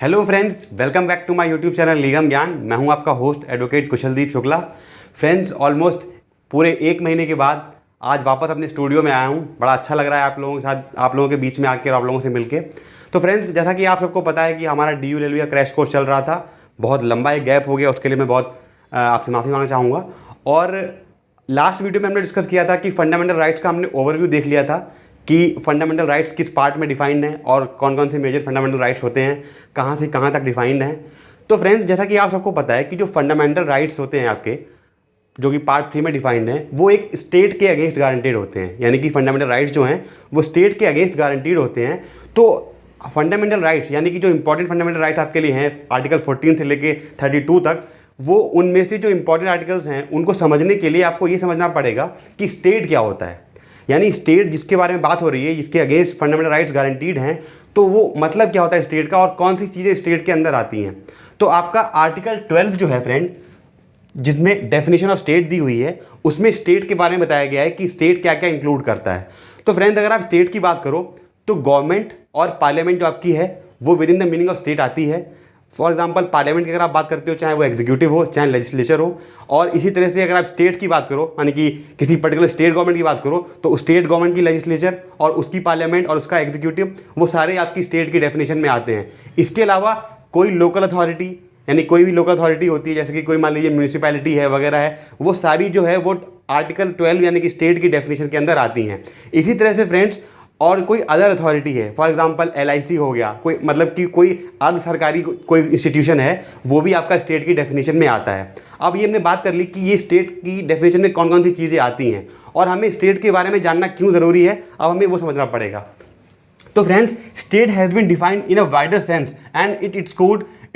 Hello friends, welcome back to my YouTube channel Legum Gyan. मैं हूं आपका host advocate Kushaldeep Shukla. Friends, almost पूरे 1 महीने के बाद आज वापस अपने स्टूडियो में आया हूं। बड़ा अच्छा लग रहा है आप लोगों के साथ, आप लोगों के बीच में आकर, आप लोगों से मिलके। तो फ्रेंड्स, जैसा कि आप सबको पता है कि हमारा DU LLB का क्रैश कोर्स चल रहा था। बहुत लंबा एक गैप हो गया, उसके लिए मैं बहुत आपसे माफ़ी मांगना चाहूँगा। और लास्ट वीडियो में हमने डिस्कस किया था कि फंडामेंटल राइट्स का हमने ओवरव्यू देख लिया था कि फंडामेंटल राइट्स किस पार्ट में डिफाइंड हैं और कौन कौन से मेजर फंडामेंटल राइट्स होते हैं, कहाँ से कहाँ तक डिफाइंड हैं। तो फ्रेंड्स, जैसा कि आप सबको पता है कि जो फंडामेंटल राइट्स होते हैं आपके, जो कि पार्ट 3 में डिफाइंड हैं, वो एक स्टेट के अगेंस्ट गारंटीड होते हैं। यानी कि फंडामेंटल राइट्स जो हैं वो स्टेट के अगेंस्ट गारंटीड होते हैं। तो फंडामेंटल राइट्स यानी कि जो इंपॉर्टेंट फंडामेंटल राइट्स आपके लिए हैं आर्टिकल 14 से लेके 32 तक, वो उनमें से जो इंपॉर्टेंट आर्टिकल्स हैं उनको समझने के लिए आपको ये समझना पड़ेगा कि स्टेट क्या होता है। यानी स्टेट जिसके बारे में बात हो रही है, जिसके अगेंस्ट फंडामेंटल राइट्स गारंटीड हैं, तो वो मतलब क्या होता है स्टेट का और कौन सी चीज़ें स्टेट के अंदर आती हैं। तो आपका आर्टिकल 12 जो है फ्रेंड, जिसमें डेफिनेशन ऑफ स्टेट दी हुई है, उसमें स्टेट के बारे में बताया गया है कि स्टेट क्या क्या इंक्लूड करता है। तो फ्रेंड्स, अगर आप स्टेट की बात करो तो गवर्नमेंट और पार्लियामेंट जो आपकी है वो with in the meaning of state आती है। फॉर एग्जाम्पल, पार्लियामेंट की अगर आप बात करते हो, चाहे वो एग्जीक्यूटिव हो चाहे लेजिस्लेचर हो। और इसी तरह से अगर आप स्टेट की बात करो, यानी कि किसी पर्टिकुलर स्टेट गवर्नमेंट की बात करो, तो स्टेट गवर्नमेंट की लेजिस्लेचर और उसकी पार्लियामेंट और उसका एग्जीक्यूटिव, वो सारे आपकी स्टेट की डेफिनेशन में आते हैं। इसके अलावा कोई लोकल अथॉरिटी, यानी कोई भी लोकल अथॉरिटी होती है, जैसे कि कोई मान लीजिए म्यूनिसिपैलिटी है वगैरह है, वो सारी जो है वो आर्टिकल 12 यानी कि स्टेट की डेफिनेशन के अंदर आती हैं। इसी तरह से फ्रेंड्स, और कोई अदर अथॉरिटी है, फॉर एग्जांपल LIC हो गया, कोई मतलब कि कोई अर्ध सरकारी कोई इंस्टीट्यूशन है, वो भी आपका स्टेट की डेफिनेशन में आता है। अब ये हमने बात कर ली कि ये स्टेट की डेफिनेशन में कौन कौन सी चीज़ें आती हैं और हमें स्टेट के बारे में जानना क्यों ज़रूरी है, अब हमें वो समझना पड़ेगा। तो friends, state has been defined in a wider sense and it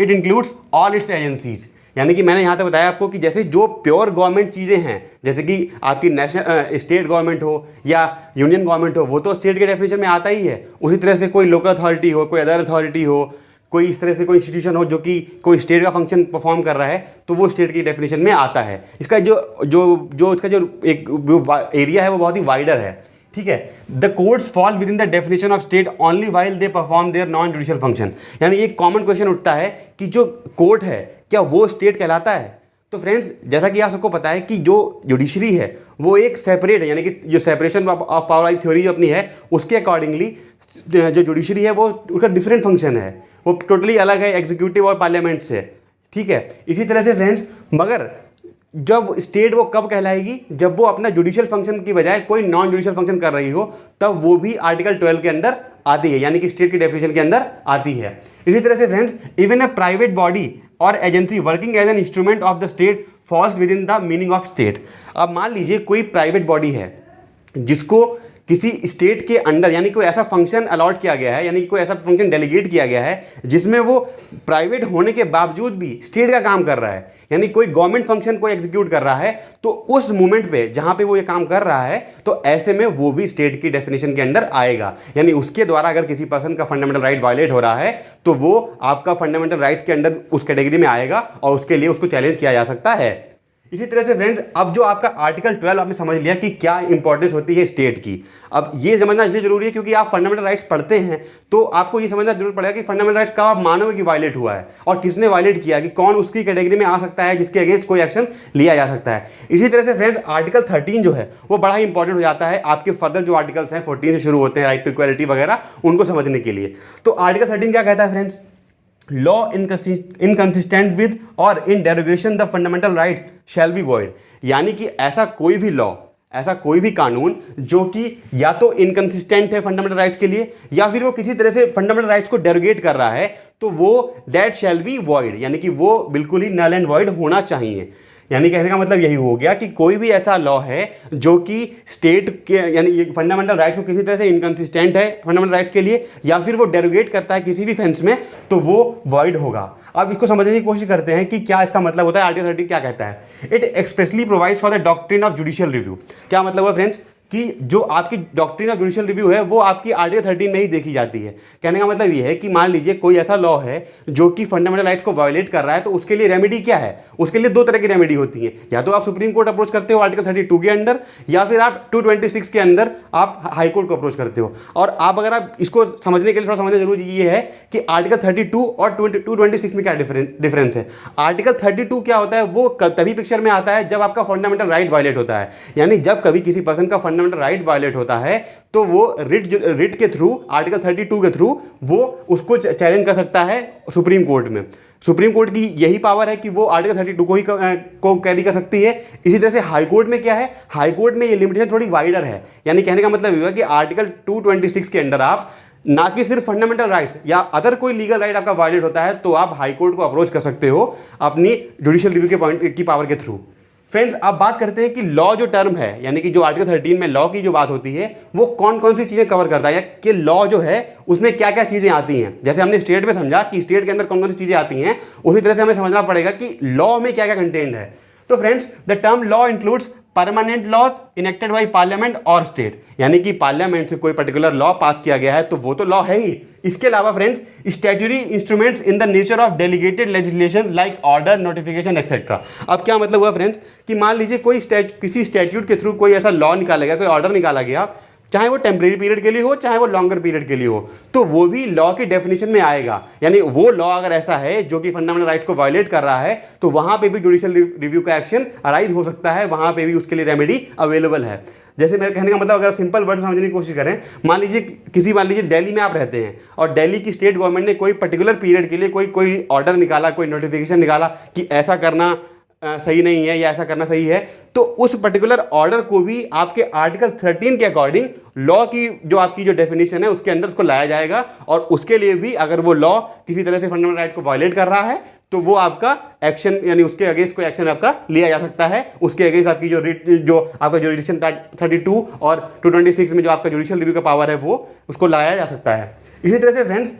includes all its agencies. यानी कि मैंने यहाँ तक बताया आपको कि जैसे जो प्योर गवर्नमेंट चीज़ें हैं, जैसे कि आपकी नेशनल स्टेट गवर्नमेंट हो या यूनियन गवर्नमेंट हो, वो तो स्टेट के डेफिनेशन में आता ही है। उसी तरह से कोई लोकल अथॉरिटी हो, कोई अदर अथॉरिटी हो, कोई इस तरह से कोई इंस्टीट्यूशन हो जो कि कोई स्टेट का फंक्शन परफॉर्म कर रहा है, तो वो स्टेट की डेफिनेशन में आता है। इसका इसका जो एक एरिया है वो बहुत ही वाइडर है। ठीक है। The courts fall within the definition of state only while they perform their non judicial function. यानी एक कॉमन क्वेश्चन उठता है कि जो कोर्ट है क्या वो स्टेट कहलाता है। तो फ्रेंड्स, जैसा कि आप सबको पता है कि जो जुडिशरी है वो एक सेपरेट है, यानी कि जो सेपरेशन ऑफ पावर वाली थ्योरी जो अपनी है, उसके अकॉर्डिंगली जो जुडिशरी है वो उसका डिफरेंट फंक्शन है, वो टोटली अलग है एग्जीक्यूटिव और पार्लियामेंट से। ठीक है। इसी तरह से फ्रेंड्स, मगर जब स्टेट वो कब कहलाएगी, जब वो अपना जुडिशियल फंक्शन की बजाय कोई नॉन जुडिशियल फंक्शन कर रही हो, तब वो भी आर्टिकल 12 के अंदर आती है, यानी कि स्टेट की डेफिनेशन के अंदर आती है। इसी तरह से friends, even a private body और agency working as an instrument of the state falls within the meaning of state. अब मान लीजिए कोई प्राइवेट बॉडी है जिसको किसी स्टेट के अंडर, यानी कोई ऐसा फंक्शन अलॉट किया गया है, यानी कि कोई ऐसा फंक्शन डेलीगेट किया गया है जिसमें वो प्राइवेट होने के बावजूद भी स्टेट का काम कर रहा है, यानी कोई गवर्नमेंट फंक्शन को एग्जीक्यूट कर रहा है, तो उस मोमेंट पे जहां पे वो ये काम कर रहा है, तो ऐसे में वो भी स्टेट की डेफिनेशन के अंदर आएगा। यानी उसके द्वारा अगर किसी पर्सन का फंडामेंटल राइट वायलेट हो रहा है, तो वो आपका फंडामेंटल राइट्स के अंदर उस कैटेगरी में आएगा और उसके लिए उसको चैलेंज किया जा सकता है। इसी तरह से फ्रेंड्स, अब जो आपका आर्टिकल 12 आपने समझ लिया कि क्या इंपॉर्टेंस होती है स्टेट की। अब ये समझना इसलिए जरूरी है क्योंकि आप फंडामेंटल राइट्स पढ़ते हैं, तो आपको ये समझना जरूर पड़ेगा कि फंडामेंटल राइट्स कब आप मानोगे कि वायलेट हुआ है और किसने वायलेट किया, कि कौन उसकी कैटेगरी में आ सकता है जिसके अगेंस्ट कोई एक्शन लिया जा सकता है। इसी तरह से फ्रेंड्स, आर्टिकल 13 जो है वो बड़ा ही इंपॉर्टेंट हो जाता है आपके फर्दर जो आर्टिकल्स हैं 14 से शुरू होते हैं, राइट टू इक्वालिटी वगैरह, उनको समझने के लिए। तो आर्टिकल 13 क्या कहता है friends? Law inconsistent with or in derogation the fundamental rights shall be void. यानी कि ऐसा कोई भी लॉ, ऐसा कोई भी कानून जो कि या तो इनकंसिस्टेंट है फंडामेंटल राइट्स के लिए, या फिर वो किसी तरह से फंडामेंटल राइट्स को डेरोगेट कर रहा है, तो वो दैट शैल बी वॉइड, यानी कि वो बिल्कुल ही नल एंड वॉइड होना चाहिए। यानी कहने का मतलब यही हो गया कि कोई भी ऐसा लॉ है जो कि स्टेट के यानी फंडामेंटल राइट्स को किसी तरह से इनकंसिस्टेंट है फंडामेंटल राइट्स के लिए, या फिर वो डेरोगेट करता है किसी भी फेंस में, तो वो वॉइड होगा। अब इसको समझने की कोशिश करते हैं कि क्या इसका मतलब होता है। आर्टिकल 13 क्या कहता है? It expressly provides for the doctrine of judicial review. क्या मतलब है फ्रेंड्स? कि जो आपकी डॉक्ट्रिन ऑफ जुडिशियल रिव्यू है वो आपकी आर्टिकल 13 में ही देखी जाती है। कहने का मतलब ये है कि मान लीजिए कोई ऐसा लॉ है जो कि फंडामेंटल राइट्स को वायोलेट कर रहा है, तो उसके लिए रेमेडी क्या है? उसके लिए दो तरह की रेमेडी होती है, या तो आप सुप्रीम कोर्ट अप्रोच करते हो आर्टिकल 32 के अंदर, या फिर आप 226 के अंदर आप हाई कोर्ट को अप्रोच करते हो। और आप अगर आप इसको समझने के लिए थोड़ा समझना जरूरी ये है कि आर्टिकल 32 और 226 में क्या डिफरेंस है। आर्टिकल 32 क्या होता है, वो तभी पिक्चर में आता है जब आपका फंडामेंटल राइट वायलेट होता है। यानी जब कभी किसी पर्सन का फंडामेंटल राइट वायलेट होता है तो वो रिट के थ्रू, आर्टिकल 32 के थ्रू वो उसको चैलेंज कर सकता है सुप्रीम कोर्ट में। सुप्रीम कोर्ट की यही पावर है कि वो आर्टिकल 32 को कैरी कर सकती है। इसी तरह से हाई कोर्ट में क्या है, हाई कोर्ट में ये लिमिटेशन थोड़ी वाइडर है। यानी कहने का मतलब ये हुआ कि आर्टिकल 226 के अंदर आप ना कि सिर्फ फंडामेंटल राइट्स या अदर कोई लीगल राइट आपका वायलेट होता है तो आप हाई कोर्ट को अप्रोच कर सकते हो अपनी जुडिशियल रिव्यू के पॉइंट की पावर के थ्रू। फ्रेंड्स, अब बात करते हैं कि लॉ जो टर्म है, यानी कि जो आर्टिकल 13 में लॉ की जो बात होती है वो कौन कौन सी चीज़ें कवर करता है, या कि लॉ जो है उसमें क्या क्या चीज़ें आती हैं। जैसे हमने स्टेट में समझा कि स्टेट के अंदर कौन कौन सी चीज़ें आती हैं, उसी तरह से हमें समझना पड़ेगा कि लॉ में क्या क्या कंटेंट है। तो friends, the term law includes permanent laws enacted by parliament और स्टेट, यानी कि पार्लियामेंट से कोई पर्टिकुलर लॉ पास किया गया है तो वो तो लॉ है ही। इसके अलावा friends, statutory instruments in the nature of delegated legislation like order, notification etcetera. अब क्या मतलब हुआ फ्रेंड्स कि मान लीजिए किसी स्टैट्यूट के थ्रू कोई ऐसा लॉ निकाला गया, कोई ऑर्डर निकाला गया, चाहे वो टेम्परेरी पीरियड के लिए हो चाहे वो लॉन्गर पीरियड के लिए हो, तो वो भी लॉ की डेफिनेशन में आएगा। यानी वो लॉ अगर ऐसा है जो कि फंडामेंटल राइट्स को वायलेट कर रहा है तो वहां पे भी जुडिशियल रिव्यू का एक्शन अराइज हो सकता है, वहां पे भी उसके लिए रेमेडी अवेलेबल है। जैसे मेरे कहने का मतलब, अगर सिंपल वर्ड समझने की कोशिश करें, मान लीजिए दिल्ली में आप रहते हैं और दिल्ली की स्टेट गवर्नमेंट ने कोई पर्टिकुलर पीरियड के लिए कोई ऑर्डर निकाला, कोई नोटिफिकेशन निकाला कि ऐसा करना सही नहीं है या ऐसा करना सही है, तो उस पर्टिकुलर ऑर्डर को भी आपके आर्टिकल 13 के अकॉर्डिंग लॉ की जो डेफिनेशन है उसके अंदर उसको लाया जाएगा। और उसके लिए भी अगर वो लॉ किसी तरह से फंडामेंटल राइट को वायलेट कर रहा है तो वो आपका एक्शन, यानी उसके अगेंस्ट कोई एक्शन आपका लिया जा सकता है। उसके अगेंस्ट आपकी जो आपका जुडिक्शन 32 और 226 में जो आपका जुडिशियल रिव्यू का पावर है वो उसको लाया जा सकता है। इसी तरह से friends,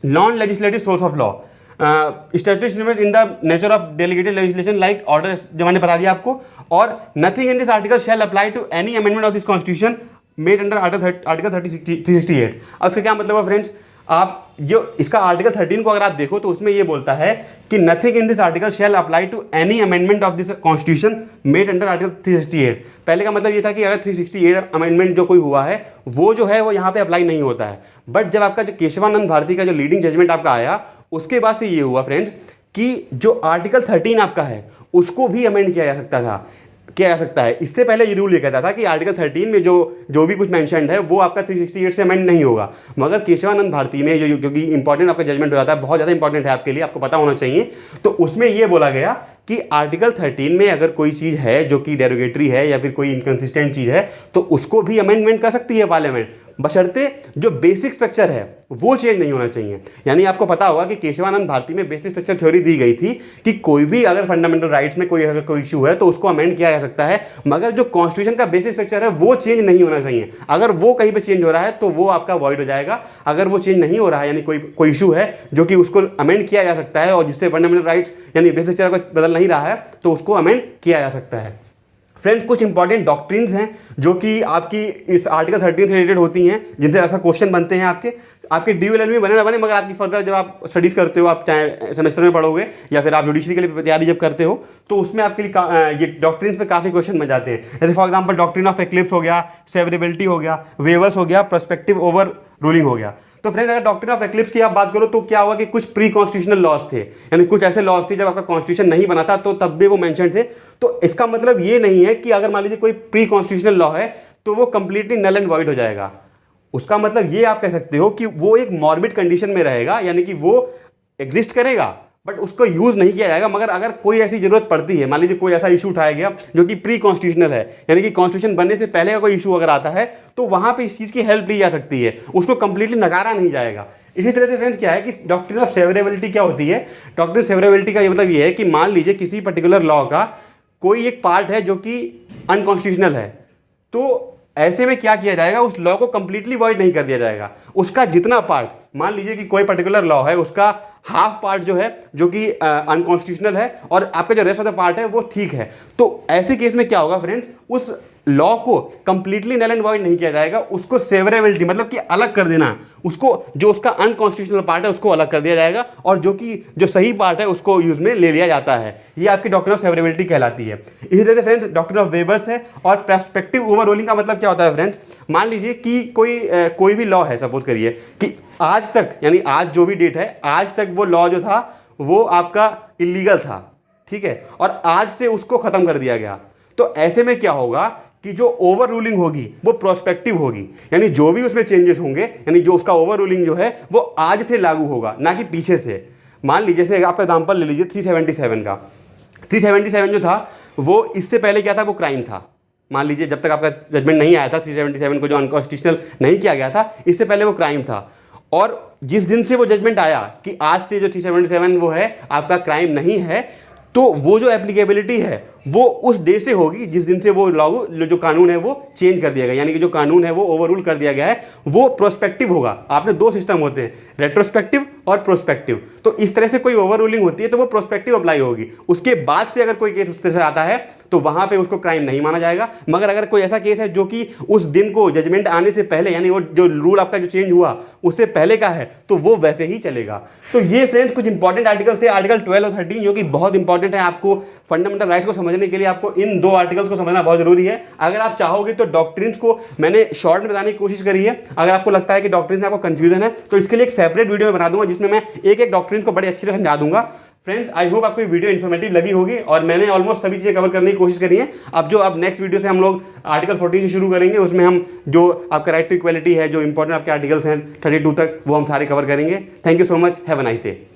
non legislative source of law, statutory in the nature of delegated legislation like order, जो मैंने बता दिया आपको। और nothing in this article shall apply to any amendment of this constitution made under article 368। अब इसका क्या मतलब है फ्रेंड्स, आप जो इसका आर्टिकल 13 को अगर आप देखो तो उसमें ये बोलता है कि nothing in this article shall apply to any amendment of this constitution made under article 368। पहले का मतलब ये था कि अगर 368 अमेंडमेंट जो कोई हुआ है वो जो है वो यहाँ पे अप्लाई नहीं होता है। बट जब आपका जो केशवानंद भारती का जो लीडिंग जजमेंट आपका आया, उसके बाद से ये हुआ फ्रेंड्स कि जो आर्टिकल 13 आपका है उसको भी अमेंड किया जा सकता है। इससे पहले ये रूल ये कहता था कि आर्टिकल 13 में जो भी कुछ मेंशन्ड है वो आपका 368 से अमेंड नहीं होगा। मगर केशवानंद भारती में जो क्योंकि इंपॉर्टेंट आपका जजमेंट हो जाता है, बहुत ज़्यादा इंपॉर्टेंट है आपके लिए, आपको पता होना चाहिए, तो उसमें ये बोला गया कि आर्टिकल 13 में अगर कोई चीज़ है जो कि डेरोगेटरी है या फिर कोई इनकंसिस्टेंट चीज़ है तो उसको भी अमेंडमेंट कर सकती है पार्लियामेंट, बशर्ते जो बेसिक स्ट्रक्चर है वो चेंज नहीं होना चाहिए। यानी आपको पता होगा कि केशवानंद भारती में बेसिक स्ट्रक्चर थ्योरी दी गई थी कि कोई भी अगर फंडामेंटल राइट्स में अगर कोई इशू है तो उसको अमेंड किया जा सकता है, मगर जो कॉन्स्टिट्यूशन का बेसिक स्ट्रक्चर है वो चेंज नहीं होना चाहिए। अगर वो कहीं पे चेंज हो रहा है तो वो आपका वॉइड हो जाएगा। अगर वो चेंज नहीं हो रहा है, यानी कोई इशू है जो कि उसको अमेंड किया जा सकता है और जिससे फंडामेंटल राइट्स यानी बेसिक स्ट्रक्चर को बदल नहीं रहा है, तो उसको अमेंड किया जा सकता है। फ्रेंड्स, कुछ इंपॉर्टेंट डॉक्ट्रिन्स हैं जो कि आपकी इस आर्टिकल 13 से रिलेटेड होती हैं, जिनसे ऐसा क्वेश्चन बनते हैं आपके DULL में बने ना बने, मगर आपकी फर्दर जब आप स्टडीज़ करते हो, आप चाहे सेमेस्टर में पढ़ोगे या फिर आप जुडिशरी के लिए तैयारी जब करते हो, तो उसमें आपके लिए ये डॉक्ट्रिन्स पे काफ़ी क्वेश्चन बन जाते हैं। जैसे for example doctrine of eclipse हो गया, सेवरेबिलिटी हो गया, वेवर्स हो गया, पर्सपेक्टिव ओवर रूलिंग हो गया। तो फ्रेंड्स, अगर डॉक्ट्रिन ऑफ एक्लिप्स की आप बात करो तो क्या हुआ कि कुछ प्री कॉन्स्टिट्यूशनल लॉज थे, यानी कुछ ऐसे लॉज थे जब आपका कॉन्स्टिट्यूशन नहीं बना था तो तब भी वो मेंशन थे। तो इसका मतलब ये नहीं है कि अगर मान लीजिए कोई प्री कॉन्स्टिट्यूशनल लॉ है तो वो कंप्लीटली नल एंड वॉइड हो जाएगा। उसका मतलब ये आप कह सकते हो कि वो एक मॉर्बिड कंडीशन में रहेगा, यानी कि वो एग्जिस्ट करेगा बट उसको यूज नहीं किया जाएगा। मगर अगर कोई ऐसी जरूरत पड़ती है, मान लीजिए कोई ऐसा इशू उठाया गया जो कि प्री कॉन्स्टिट्यूशनल है, यानी कि कॉन्स्टिट्यूशन बनने से पहले का कोई इशू अगर आता है तो वहां पे इस चीज की हेल्प ली जा सकती है, उसको कंप्लीटली नकारा नहीं जाएगा। इसी तरह से फ्रेंड्स क्या है कि डॉक्ट्रिन ऑफ सेवरेबिलिटी क्या होती है। डॉक्ट्रिन ऑफ सेवरेबिलिटी का ये मतलब ये है कि मान लीजिए किसी पर्टिकुलर लॉ का कोई एक पार्ट है जो कि अनकॉन्स्टिट्यूशनल है, तो ऐसे में क्या किया जाएगा, उस लॉ को कंप्लीटली वॉइड नहीं कर दिया जाएगा। उसका जितना पार्ट, मान लीजिए कि कोई पर्टिकुलर लॉ है, उसका हाफ पार्ट जो है जो कि अनकॉन्स्टिट्यूशनल है और आपका जो रेस्ट ऑफ द पार्ट है वो ठीक है, तो ऐसे केस में क्या होगा फ्रेंड्स, उस लॉ को कंप्लीटली नल एंड वॉइड नहीं किया जाएगा, उसको सेवरेबिलिटी मतलब कि अलग कर देना, उसको जो उसका अनकॉन्स्टिट्यूशनल पार्ट है उसको अलग कर दिया जाएगा और जो सही पार्ट है उसको यूज में ले लिया जाता है। ये आपकी डॉक्ट्रिन ऑफ सेवरेबिलिटी कहलाती है। इसी तरह से फ्रेंड्स डॉक्ट्रिन ऑफ वेबर्स है। और पर्सपेक्टिव ओवर रूलिंग का मतलब क्या होता है फ्रेंड्स, मान लीजिए कि कोई भी लॉ है, सपोज करिए कि आज तक, यानी आज जो भी डेट है, आज तक वो लॉ जो था वो आपका इलीगल था, ठीक है, और आज से उसको खत्म कर दिया गया। तो ऐसे में क्या होगा कि जो ओवर रूलिंग होगी वो प्रोस्पेक्टिव होगी, यानी जो भी उसमें चेंजेस होंगे, यानी जो उसका ओवर रूलिंग जो है वो आज से लागू होगा, ना कि पीछे से। मान लीजिए जैसे आपका एग्जांपल ले लीजिए 377 का। 377 जो था वो इससे पहले क्या था, वो क्राइम था। मान लीजिए जब तक आपका जजमेंट नहीं आया था 377 को जो अनकॉन्स्टिट्यूशनल नहीं किया गया था, इससे पहले वो क्राइम था। और जिस दिन से वो जजमेंट आया कि आज से जो 377 वो है आपका क्राइम नहीं है, तो वो जो एप्लीकेबिलिटी है वो उस डे से होगी जिस दिन से वो लागू जो कानून है वो चेंज कर दिया गया, यानी कि जो कानून है वो ओवररूल कर दिया गया है, वो प्रोस्पेक्टिव होगा। आपने दो सिस्टम होते हैं, रेट्रोस्पेक्टिव और प्रोस्पेक्टिव। तो इस तरह से कोई ओवर रूलिंग होती है तो वो प्रोस्पेक्टिव अप्लाई होगी। उसके बाद से अगर कोई केस उस तरह से आता है तो वहां पे उसको क्राइम नहीं माना जाएगा। मगर अगर कोई ऐसा केस है जो कि उस दिन को जजमेंट आने से पहले, यानी वो जो रूल आपका जो चेंज हुआ उससे पहले का है, तो वो वैसे ही चलेगा। तो ये फ्रेंड्स कुछ इंपॉर्टेंट आर्टिकल्स थे, आर्टिकल 12 और 13, जो कि बहुत इंपॉर्टेंट है। आपको फंडामेंटल राइट्स को समझने के लिए आपको इन दो आर्टिकल्स को समझना बहुत जरूरी है। अगर आप चाहोगे तो डॉक्ट्रिन्स को मैंने शॉर्ट में बताने की कोशिश करी है। अगर आपको लगता है कि डॉक्ट्रिन्स में आपको कंफ्यूजन है तो इसके लिए एक सेपरेट वीडियो में बना दूंगा जिसमें मैं एक एक डॉक्ट्रिन्स को बड़े अच्छे से समझा दूंगा। फ्रेंड्स आई होप आपको ये वीडियो इन्फॉर्मेटिव लगी होगी और मैंने ऑलमोस्ट सभी चीज़ें कवर करने की कोशिश करी है। अब नेक्स्ट वीडियो से हम लोग आर्टिकल 14 से शुरू करेंगे, उसमें हम जो आपका राइट टू इक्वलिटी है, जो इंपॉर्टेंट आपके आर्टिकल्स हैं 32 तक, वो हम सारे कवर करेंगे। Thank you so much, have a nice day.